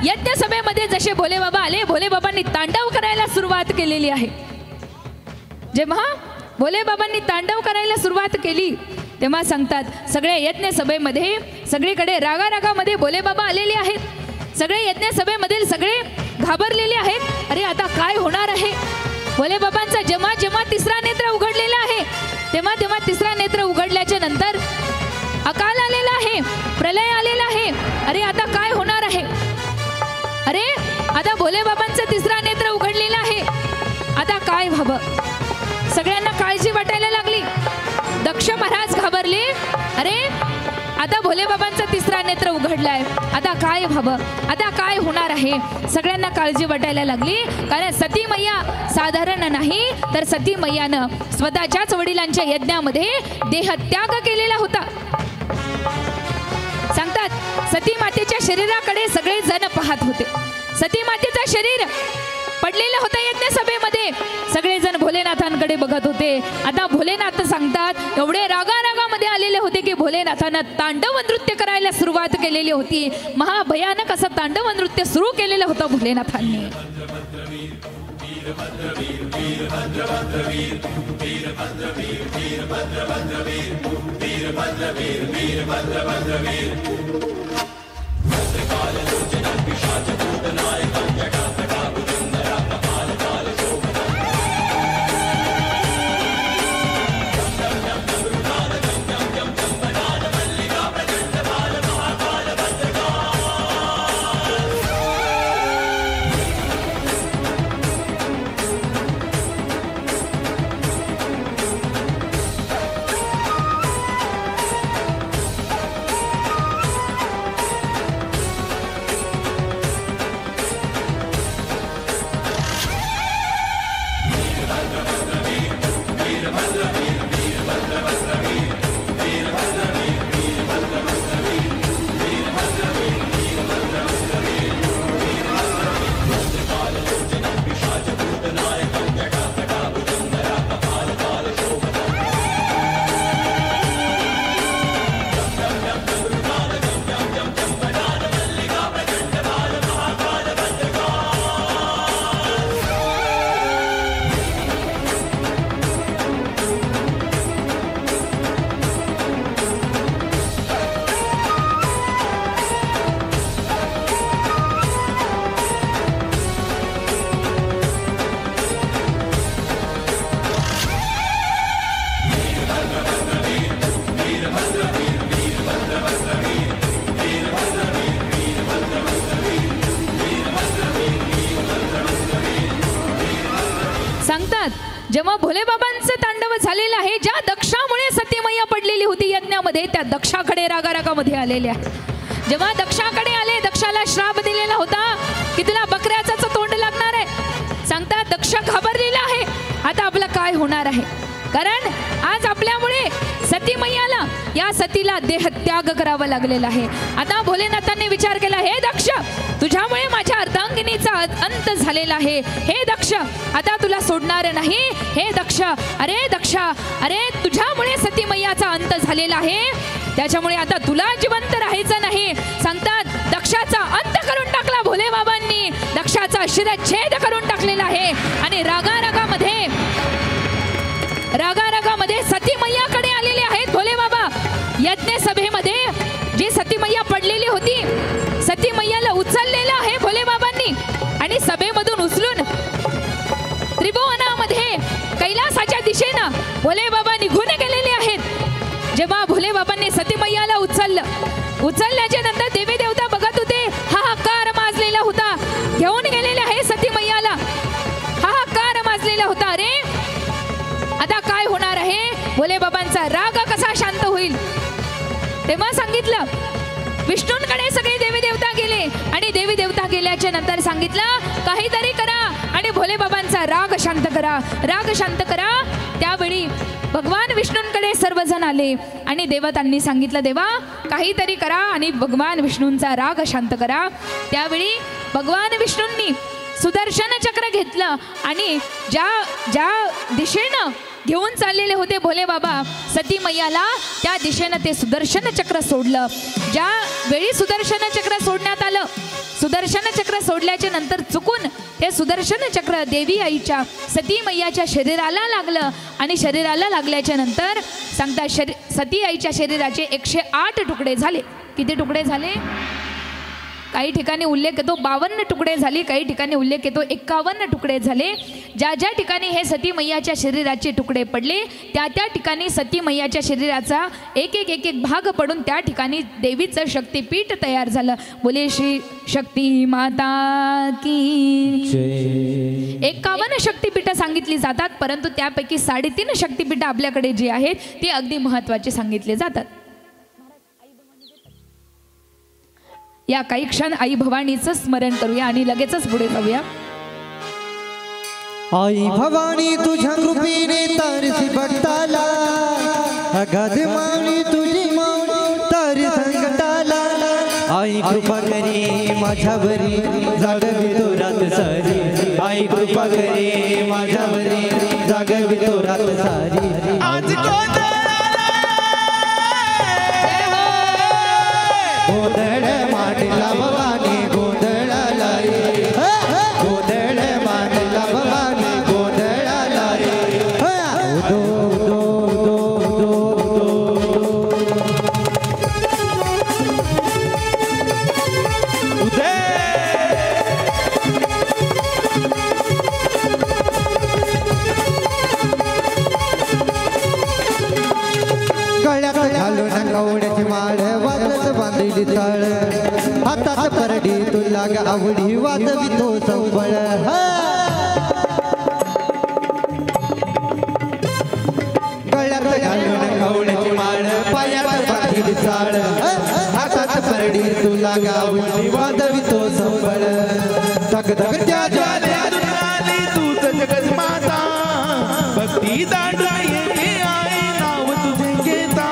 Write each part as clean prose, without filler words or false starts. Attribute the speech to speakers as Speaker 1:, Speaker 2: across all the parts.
Speaker 1: यज्ञ सभेमध्ये जसे भोले बाबा आले, भोले बाबांनी तांडव करायला सुरुवात केलेली आहे। जेव्हा भोले बाबांनी तांडव करायला सुरुवात केली तेव्हा सांगतात सगळे यज्ञ सभेमध्ये सगळीकडे रागारागामध्ये भोले बाबा आलेले आहेत। सगळे यज्ञ सभेमधील सगळे घाबरलेले आहेत। अरे आता काय होणार आहे? भोले बाबांचा जेव्हा जेव्हा तिसरा नेत्र उघडलेला आहे तेव्हा तेव्हा तिसरा नेत्र उघडल्याच्या नंतर अकाल आलेला आहे, प्रलय आलेला आहे। अरे आता काय होणार आहे? अरे आता भोले बाबांचा तिसरा नेत्र उघडलेला आहे, आता काय व्हावं? सगळ्यांना काळजी वाटायला लागली। दक्ष महाराज घाबरले, अरे आता भोले बाबांचा तिसरा नेत्र उघडलाय, आता काय व्हावं? आता काय होणार आहे? सगळ्यांना काळजी वाटायला लागली, कारण सती मैया साधारण नाही तर सती मैयानं स्वतःच्याच वडिलांच्या यज्ञामध्ये देहत्याग केलेला होता। सांगतात सती मातेच्या शरीराकडे सगळे जण पाहत होते। सती मातेचं शरीर पडलेलं होतं यज्ञ सभेमध्ये, सगळे जण भोलेनाथांकडे बघत होते। आता भोलेनाथ सांगतात एवढे रागारागामध्ये आलेले होते की भोलेनाथानं तांडव नृत्य करायला सुरुवात केलेली होती। महाभयानक असं तांडव नृत्य सुरू केलेलं होतं भोलेनाथांनी। जेव्हा भोले बाबांचं तांडव झालेलं आहे, ज्या दक्षामुळे सती मैया पडलेली होती यज्ञामध्ये, त्या दक्षाकडे रागारागामध्ये आलेल्या। जेव्हा दक्षाकडे आले, दक्षाला श्राप दिलेला होता की तुला बकऱ्याचं तोंड लागणार आहे। सांगतात दक्ष घाबरलेला आहे, आता आपलं काय होणार आहे? कारण आज आपल्यामुळे सती मैयाला, या सतीला देहत्याग करावा लागलेला आहे। आता भोलेनाथांनी विचार केला, हे दक्ष तुझ्यामुळे माझ्या अर्धांगिनीचा अंत झालेला आहे, हे दक्ष आता तुला सोडणार नाही। हे दक्ष, अरे दक्ष, अरे तुझ्यामुळे सती मैयाचा अंत झालेला आहे, त्याच्यामुळे आता तुला जिवंत राहायचं नाही। सांगतात दक्षाचा अंत करून टाकला भोले बाबांनी, दक्षाचा शिरच्छेद करून टाकलेला आहे। आणि रागारागामध्ये सती मैयाकडे आलेले आहेत भोले बाबा। यज्ञ सभेमध्ये जी सती मैया पडलेली होती, सती मैयाला उचललेलं आहे भोले बाबांनी आणि सभेमधून उचलून त्रिभुवनामध्ये कैलासाच्या दिशेनं भोले बाबा निघून गेलेले आहेत। जेव्हा भोले बाबांनी सती मैयाला उचलल्याच्या नंतर देवी देवता बघत होते, हाहाकार माजलेला होता। घेऊन गेलेले आहे सती मैयाला, हाहाकार माजलेला होता। अरे आता काय होणार आहे? भोले बाबांचा राग कसा शांत होईल? तेव्हा सांगितलं विष्णूंकडे सगळे देवी देवता गेले आणि देवी देवता गेल्याच्या नंतर सांगितलं काहीतरी करा आणि भोले बाबांचा राग शांत करा, राग शांत करा। त्यावेळी भगवान विष्णूंकडे सर्वजण आले आणि देवतांनी सांगितलं देवा काहीतरी करा आणि भगवान विष्णूंचा राग शांत करा। त्यावेळी भगवान विष्णूंनी सुदर्शन चक्र घेतलं आणि ज्या दिशेनं घेऊन चाललेले होते भोले बाबा सती मैयाला, त्या दिशेनं ते सुदर्शन चक्र सोडलं. ज्या वेळी सुदर्शन चक्र सोडण्यात आलं, सुदर्शन चक्र सोडल्याच्या नंतर चुकून हे सुदर्शन चक्र देवी आईच्या सती मैयाच्या शरीराला लागलं आणि शरीराला लागल्याच्या नंतर सांगता सती आईच्या शरीराचे 108 तुकडे झाले. किती तुकडे झाले? काही ठिकाणी उल्लेख येतो 52 तुकडे झाले, काही ठिकाणी उल्लेख येतो 51 तुकडे झाले. ज्या ज्या ठिकाणी हे सती मैयाच्या शरीराचे तुकडे पडले त्या त्या ठिकाणी सती मैयाच्या शरीराचा एक एक भाग पडून त्या ठिकाणी देवीचं शक्तिपीठ तयार झालं. बोले श्री शक्ती माता की जय. 51 शक्तिपीठं सांगितली जातात, परंतु त्यापैकी 3.5 शक्तिपीठं आपल्याकडे जी आहेत ती अगदी महत्त्वाची सांगितले जातात. या काही क्षण आई भवानीचं स्मरण करूया आणि लगेचच पुढे जाऊया.
Speaker 2: आई भवानी तुझ्या कृपेने तारसी भक्ताला, अगाध माऊली तुझी माऊली तारी संकटाला. आई कृपा करी माझ्यावरी जागवी तो रात सारी. आई कृपा करी माझ्यावरी जागवी तो रात सारी. आज गोंधळ मांडला भवानी गोंधळाला रे, गोंधळ मांडला भवानी गोंधळाला रे. दो दो दो दो उदय गळ्यात घालून कवड्याची माळ वाजत बांधली तळ. हातात परडी तुला ग आवडी वाजवी तो संबळ. गळ्यात घालून कवड्याची माळ पायात बांधली चाळ. हातात परडी तुला ग आवडी वाजवी तो संबळ. धग धग त्या ज्वाल्यातून आली तूच जगत माता. भक्ती दांडून येते आई नाव तुझे घेता.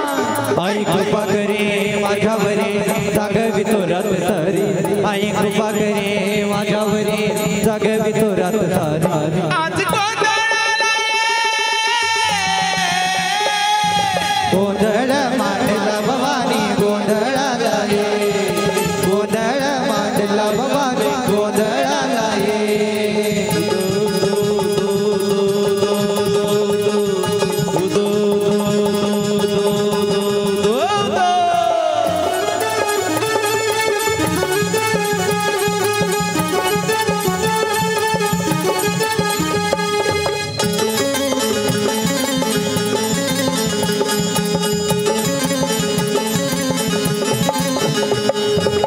Speaker 2: आई कृपा करे माझ्यावरी जागवी तो रात सारी. आई कृपा करे माझ्यावरी जागवी तो रात सारी. आज गोंधळ मांडला भवानी गोंधळाला ये, गोंधळ मांडला भवानी गोंधळाला ये.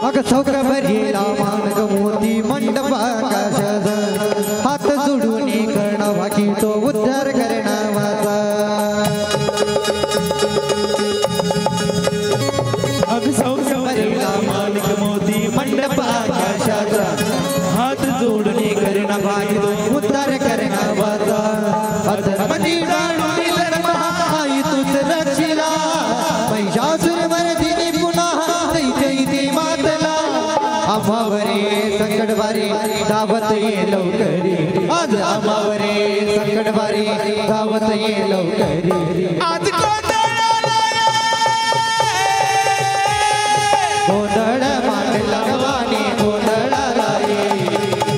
Speaker 2: अग चौक भरला मानग मोती मंडपाकाशाचा. हात जोडून करणं बाकी तो उद्धार करणं माझा. अग चौक भरला मानग मोती मंडपाकाशाचा. हात जोडून करणं बाकी तो उद्धार करणं माझा. मधी जाणून आई तुझ रक्षिला. महिषासुर मर्दिनी पुन्हा दैत्य मातला. आम्हावरे संकटवारी धावत ये लवकरी. आज आम्हावरे संकटवारी धावत ये लवकरी. आज गोंधळ मांडला भवानी गोंधळाला ये,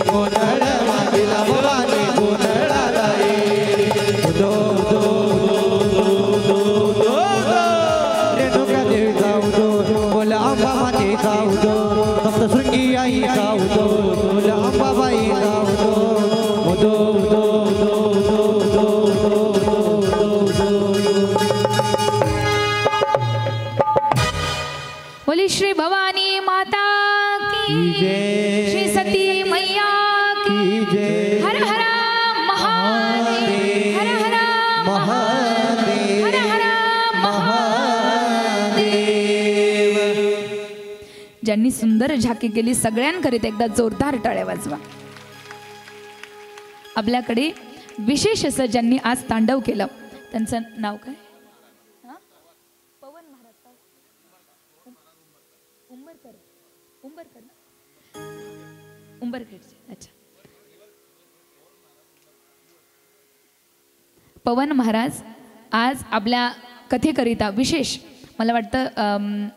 Speaker 2: गोंधळ मांडला भवानी गोंधळाला ये. दो दो दो दो रेणुका देवी जाऊ दो, बोला अंबा माते जाऊ दो. सप्तशृंगी आई जाऊ दो, बोला अंबाबाई जाऊ दो. दो दो दो दो दो दो.
Speaker 1: बोली श्री भवानी माता की
Speaker 2: जय.
Speaker 1: श्री सती मैया की
Speaker 2: जय.
Speaker 1: हर हर महादेव. हर हर महादेव. हर हर महादेव. ज्यांनी सुंदर झाकी केली सगळ्यांकरिता एकदा जोरदार टाळ्या वाजवा. आपल्याकडे विशेष असं ज्यांनी आज तांडव केलं त्यांचं नाव काय? पवन महाराज. उंबरखेडचे. अच्छा. पवन महाराज आज आपल्या कथेकरिता विशेष मला वाटतं